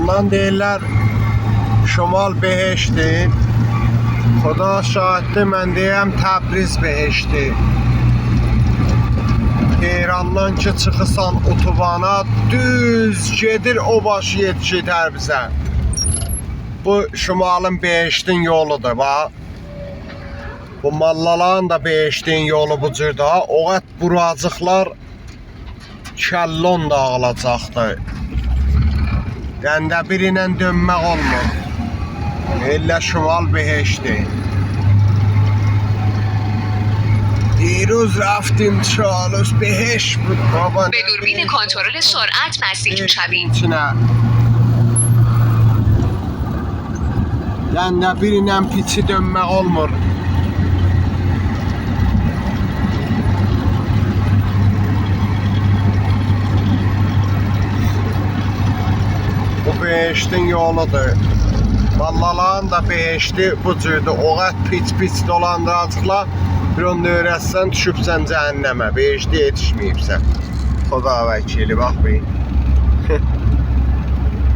Bundan deyirlər Şimal Behiştdir. Xuda şahiddir, mən deyəm Təbriz Behiştdir. Tehrandan ki çıxırsan otobana, düz gedir o başı yetişir bizə. Bu Şimalın Behiştin yoludur, bax. Bu Mallaların da Behiştin yolu bu cür da. O qət buracıqlar kəllon dağılacaqdır. Dəndə birlə dönmək olmur. Elə Şimal Behiştdir. دیروز رفتیم چالوس بهش بود بابا. به دوربین کنترل سرعت نزدیک شویم. Dəndə birlə piçi dönmək olmur. Bu Behiştin yoludur. Mallaların da Behişti bu cürdür. O qət piç dolandıracıqlar. Bir onu öyrətsən, düşübsən cəhənnəmə. Behişti yetişməyibsən. Xuda vəkili, bax bir.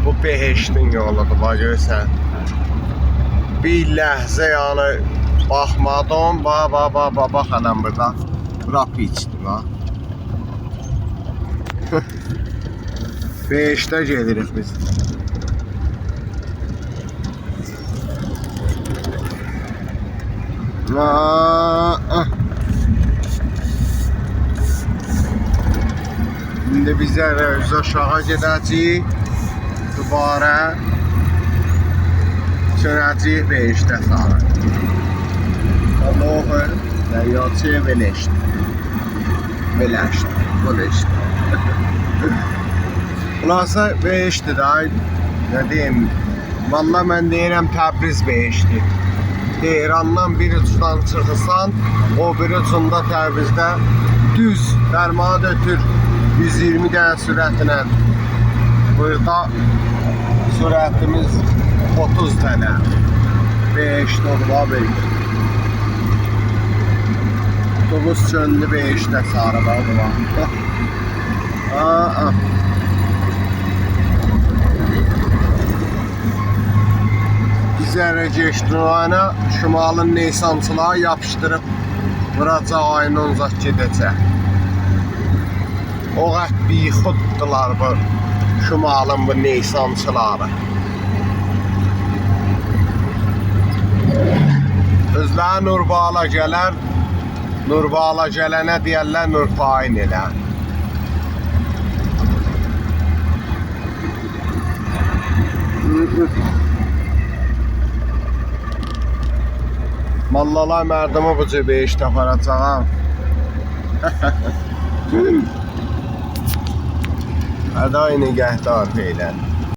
Bu Behiştin yoludur, bax görsən. Bir ləhzə yəni baxmadım. Bax anam burada. Bura piçdir, bax. Behiştə gedirik biz. İndi bizə öz aşağı gedəcəyik. Dubara çönəcəyik Behiştə sarı. Allah'ı dəyyaçı Veleşdi. Xulasa Behişti də, nə deyim, valla mən deyirəm Təbriz Behişti. Tehrandan bir ucundan çıxırsan, o bir ucunda Təbrizdə düz dərmanı ötür 120 dənə sürətlə. Burada sürətimiz 30 dənə. Behişt olma böyük. Otobus çöndü Behiştə sarı bağlı. Bizə Receştruvana Şimalın Neysançıları yapışdırıb vuracaq ayın 10-caq gedəcək. O qət bixuddular bu Şimalın bu Neysançıları. Özləri Nurbala gələr, Nurbala gələnə deyərlər Nurpayin elə. Mallalar mərdimi bu cür Behiştə aparacağam. Hədə nigəhdar peylən.